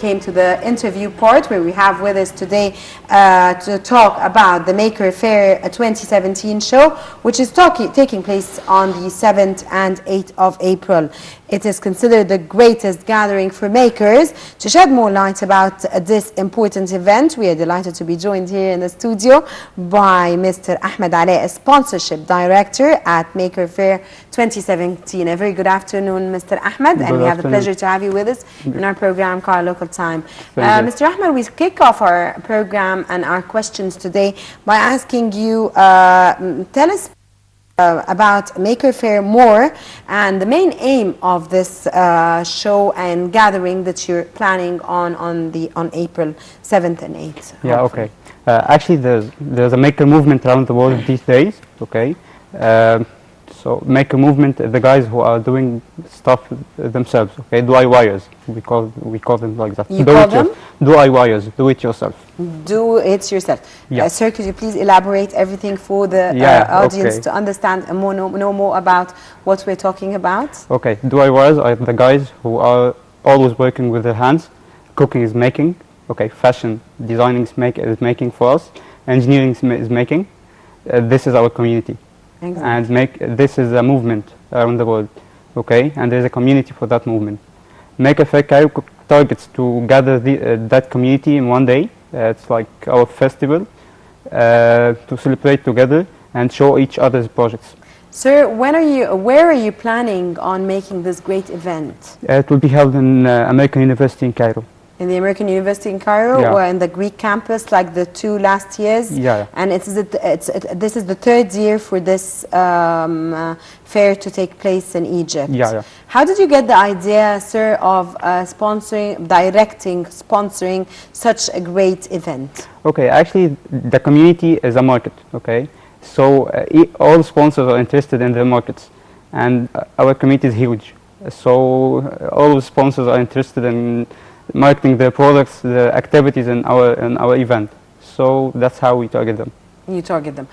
came to the interview part where we have with us today to talk about the Maker Faire 2017 show, which is taking place on the 7th and 8th of April. It is considered the greatest gathering for makers. To shed more light about this important event, we are delighted to be joined here in the studio by Mr. Ahmed Ali, Sponsorship Director at Maker Faire 2017. A very good afternoon, Mr. Ahmed, and we have the pleasure to have you with us in our program, Cairo Local Time. Mr. Ahmed, we kick off our program and our questions today by asking you, tell us about Maker Faire more and the main aim of this show and gathering that you're planning on April 7th and 8th. Yeah, okay. Actually, there's a maker movement around the world these days. Okay, so maker movement, the guys who are doing stuff themselves. Okay, DIYers. We call them like that. You call them DIYers. Do it yourself. Do it yourself. Yeah. Sir, could you please elaborate everything for the audience to understand and know more about what we're talking about? Okay, DIYers are the guys who are always working with their hands. Cooking is making. Okay, fashion designing is making for us. Engineering is making. This is our community. Exactly. And this is a movement around the world. Okay, and there's a community for that movement. Maker Faire Cairo targets to gather that community in one day. It's like our festival to celebrate together and show each other's projects. Sir, where are you planning on making this great event? It will be held in American University in Cairo. In the American University in Cairo, or in the Greek campus, like the two last years? Yeah. And this is the third year for this fair to take place in Egypt. Yeah. How did you get the idea, sir, of sponsoring such a great event? Okay, actually, the community is a market. Okay, so all sponsors are interested in their markets, and our community is huge. So all sponsors are interested in marketing their products, the activities in our event. So that's how we target them. You target them.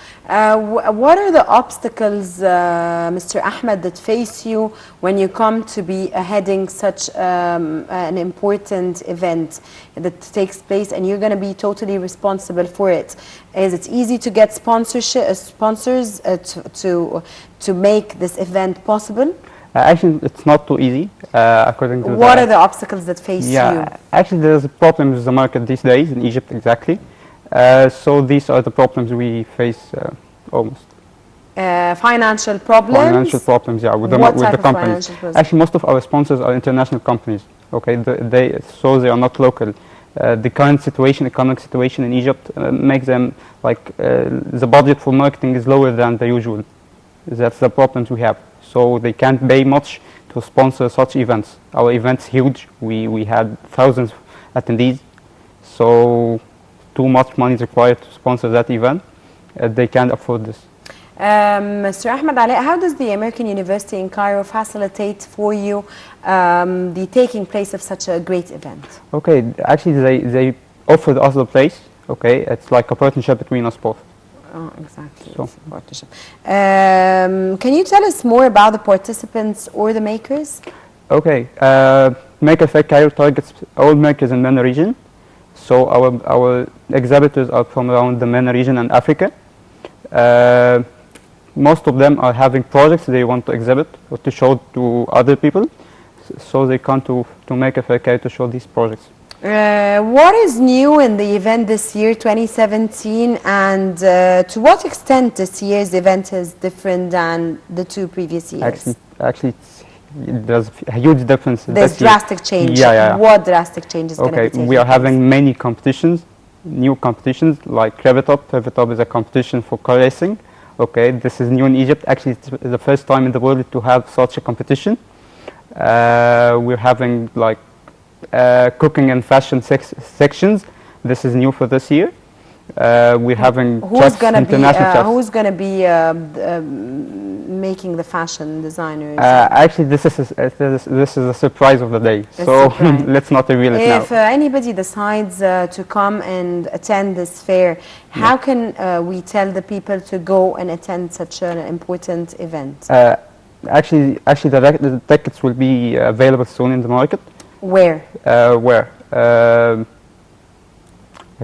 What are the obstacles, Mr. Ahmed, that face you when you come to be heading such an important event that takes place and you're going to be totally responsible for it? Is it easy to get sponsors to make this event possible? Actually, it's not too easy, according to What are the obstacles that face you? Actually, there's a problem with the market these days in Egypt, exactly. So these are the problems we face almost. Financial problems? Financial problems, yeah, with the companies. Actually, most of our sponsors are international companies, okay? So they are not local. The current economic situation in Egypt makes them, like, the budget for marketing is lower than the usual. That's the problems we have. So they can't pay much to sponsor such events. Our event's huge. We had thousands of attendees. So too much money is required to sponsor that event. They can't afford this. Mr. Ahmed Ali, how does the American University in Cairo facilitate for you the taking place of such a great event? Okay, actually they offered us the place. Okay, it's like a partnership between us both. Oh, exactly. So. Partnership. Can you tell us more about the participants or the makers? Okay, Maker Faire Cairo targets all makers in MENA region. So our exhibitors are from around the MENA region and Africa. Most of them are having projects they want to exhibit or to show to other people. So they come to Maker Faire Cairo to show these projects. What is new in the event this year, 2017, and to what extent this year's event is different than the two previous years? Actually there's a huge difference. There's drastic change. Yeah. What drastic change is going to be taking place? We are having many competitions, new competitions like clip0. clip0 is a competition for car racing. Okay, this is new in Egypt. Actually, it's the first time in the world to have such a competition. We're having like cooking and fashion sections. This is new for this year. We're having who's going to be making the fashion designers? Actually, this is a surprise of the day. So let's not reveal it now. If anybody decides to come and attend this fair, how can we tell the people to go and attend such an important event? Actually, the tickets will be available soon in the market. Where? I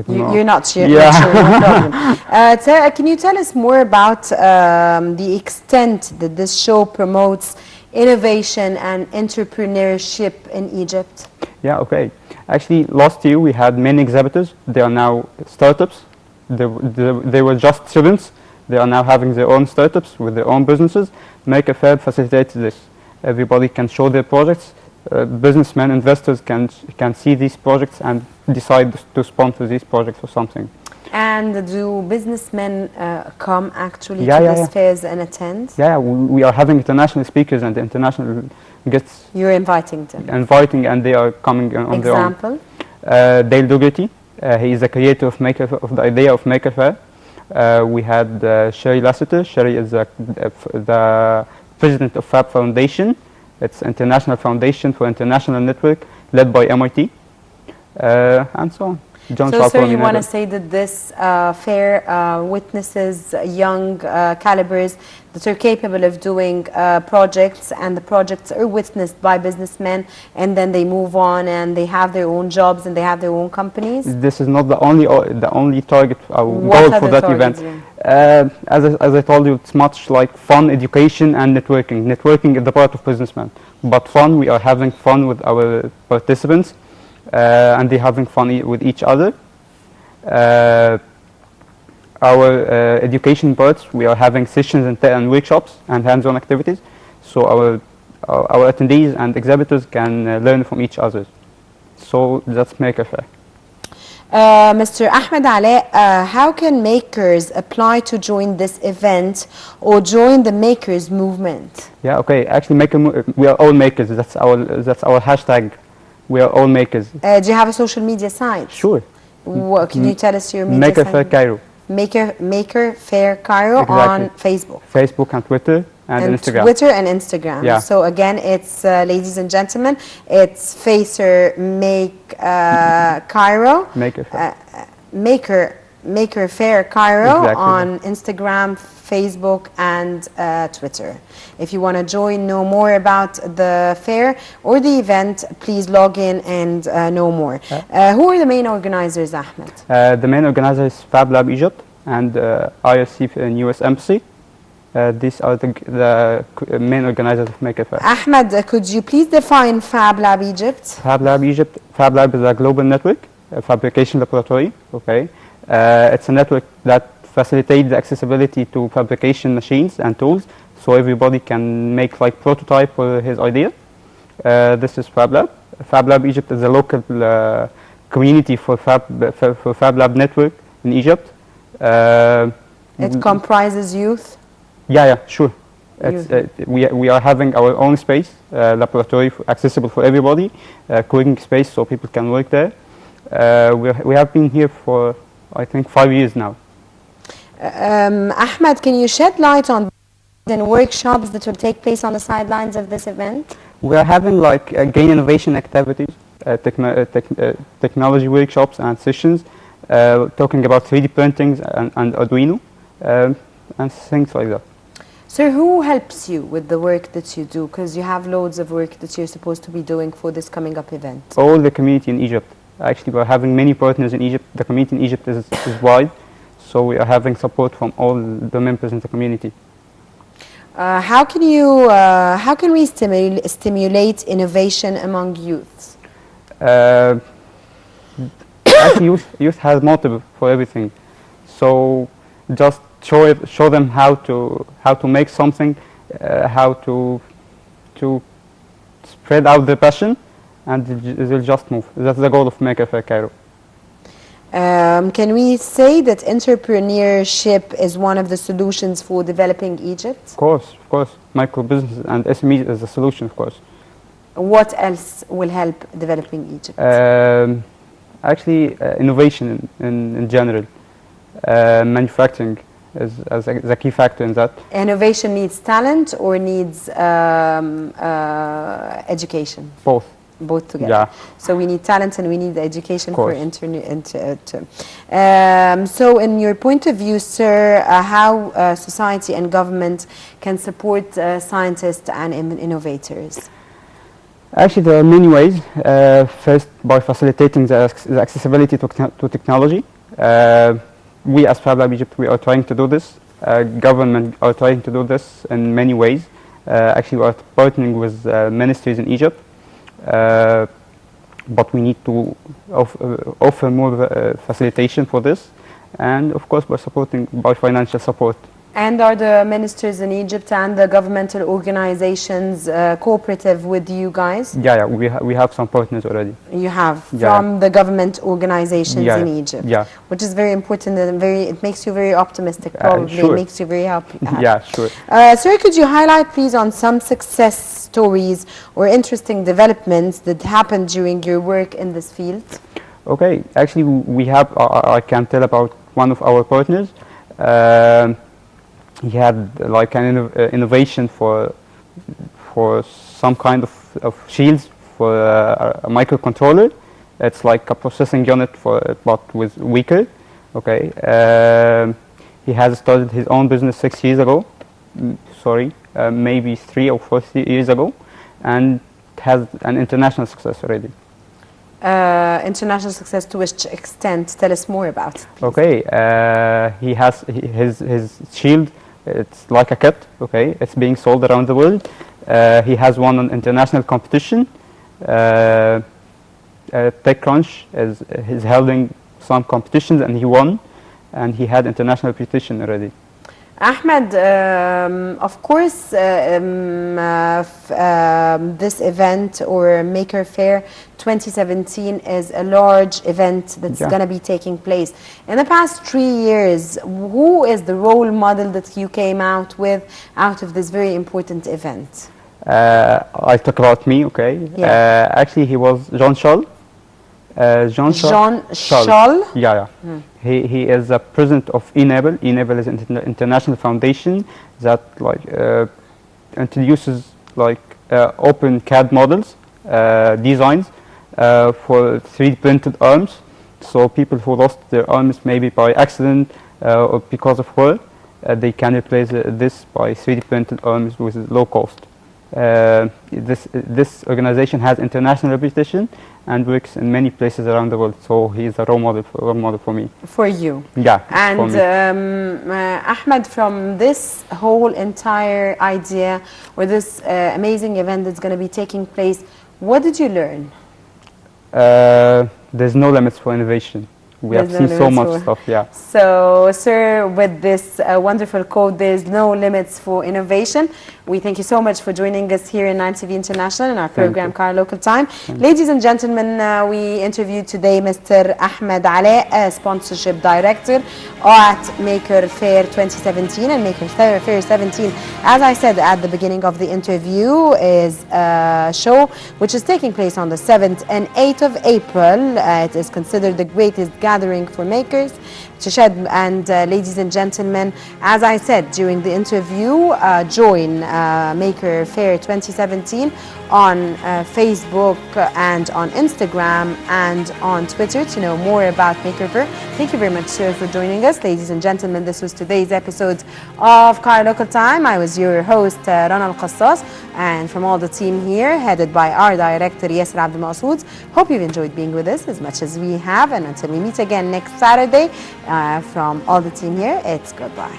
don't know. You're not sure. Yeah. Not sure, no problem. Can you tell us more about the extent that this show promotes innovation and entrepreneurship in Egypt? Yeah, okay. Actually, last year we had many exhibitors. They are now startups. They were just students. They are now having their own startups with their own businesses. Maker Faire facilitates this. Everybody can show their projects. Businessmen, investors can see these projects and decide to sponsor these projects or something. And do businessmen come actually to these fairs and attend? Yeah, we are having international speakers and international guests. You're inviting them? Inviting, and they are coming on their own. Example? Dale Dougherty, he is the creator of the idea of Maker Faire. We had Sherry Lassiter. Sherry is the president of Fab Foundation. It's an international foundation for international network led by MIT, and so on. So, sir, you want to say that this fair witnesses young calibers that are capable of doing projects, and the projects are witnessed by businessmen, and then they move on and they have their own jobs and they have their own companies? This is not the only target goal for that event. As I told you, it's much like fun, education, and networking. Networking is the part of businessmen, but fun, we are having fun with our participants. And they're having fun with each other. Our education parts, we are having sessions and workshops and hands-on activities. So our attendees and exhibitors can learn from each other. So that's Maker Faire. Mr. Ahmed Alaa, how can makers apply to join this event or join the makers movement? Yeah, okay. Actually, we are all makers. That's our hashtag. We are all makers. Do you have a social media site? Sure. Can you tell us your media Maker site? Faire Cairo. Maker Faire Cairo Exactly. on Facebook. Facebook and Twitter and Instagram. Twitter and Instagram. Yeah. So again, it's ladies and gentlemen, it's Facer Make Cairo. Maker Faire. Maker Faire Cairo Exactly. on Instagram, Facebook, and Twitter. If you want to know more about the fair or the event, please log in and know more. Who are the main organizers, Ahmed? The main organizer is Fab Lab Egypt and IRC in US Embassy. These are the main organizers of Maker Faire. Ahmed, could you please define Fab Lab Egypt? Fab Lab Egypt. Fab Lab is a global network, a fabrication laboratory. Okay, it's a network that facilitates the accessibility to fabrication machines and tools, so everybody can make like prototype for his idea. This is Fab Lab. Fab Lab Egypt is a local community for Fab Lab network in Egypt. It comprises youth? Yeah, sure. We are having our own space, laboratory accessible for everybody, co-working space so people can work there. We have been here for, I think, 5 years now. Ahmed, can you shed light on the workshops that will take place on the sidelines of this event? We are having like gain innovation activities, technology workshops and sessions, talking about 3D printings and Arduino, and things like that. Sir, who helps you with the work that you do? Because you have loads of work that you're supposed to be doing for this coming up event. All the community in Egypt. Actually, we're having many partners in Egypt. The community in Egypt is wide, so we are having support from all the members in the community. How can we stimulate innovation among youths? Actually, youth has motive for everything. So just show them how to make something, how to spread out the passion, and they'll just move. That's the goal of Maker Faire Cairo. Can we say that entrepreneurship is one of the solutions for developing Egypt? Of course. Micro business and SMEs is the solution, of course. What else will help developing Egypt? Actually, innovation in general. Manufacturing is a key factor in that. Innovation needs talent or needs education? Both together. Yeah. So we need talent and we need education for so in your point of view, sir, how society and government can support scientists and innovators? Actually, there are many ways. First, by facilitating the accessibility to technology. We as Fab Lab Egypt, we are trying to do this. Government are trying to do this in many ways. Actually, we are partnering with ministries in Egypt. But we need to offer more facilitation for this. And of course, by financial support. And are the ministers in Egypt and the governmental organizations cooperative with you guys? Yeah, we have some partners already. You have from the government organizations in Egypt, which is very important and it makes you very optimistic. Probably sure. Makes you very happy. Yeah, sure. Sir, could you highlight, please, on some success stories or interesting developments that happened during your work in this field? Okay, actually, we have. I can tell about one of our partners. He had like an innovation for some kind of shields for a microcontroller. It's like a processing unit but with weaker. Okay, he has started his own business 6 years ago. Maybe 3 or 4 years ago, and has an international success already. International success to which extent? Tell us more about it, please. Okay, he has his shield. It's like a kit, okay? It's being sold around the world. He has won an international competition. TechCrunch is holding some competitions and he won. And he had international reputation already. Ahmed, of course, this event or Maker Faire 2017 is a large event that's going to be taking place. In the past 3 years, who is the role model that you came out with out of this very important event? I'll talk about me, okay? Actually, he was Jean Scholl. Jean Scholl? Yeah. He is the president of Enable. Enable is an international foundation that introduces open CAD models, designs for 3D printed arms. So people who lost their arms maybe by accident or because of war, they can replace this by 3D printed arms with low cost. This organization has international reputation and works in many places around the world. So he is a role model for me. For you. Yeah. And Ahmed, from this whole entire idea or this amazing event that's going to be taking place, what did you learn? There's no limits for innovation. We have seen so much stuff, So, sir, with this wonderful quote, there's no limits for innovation. We thank you so much for joining us here in Nile TV International in our program, Cairo Local Time. Ladies and gentlemen, we interviewed today Mr. Ahmed Ale, Sponsorship Director at Maker Faire 2017 and Maker Faire 17. As I said at the beginning of the interview, is a show which is taking place on the 7th and 8th of April. It is considered the greatest gathering for makers to shed. And ladies and gentlemen, as I said during the interview, join Maker Faire 2017 on Facebook and on Instagram and on Twitter to know more about Maker Faire. Thank you very much, sir, for joining us. Ladies and gentlemen, this was today's episode of Cairo Local Time. I was your host, Rana Al-Qassas, and from all the team here, headed by our director, Yasser Abdel Masoud. Hope you've enjoyed being with us as much as we have, and until we meet again next Saturday, from all the team here, it's goodbye.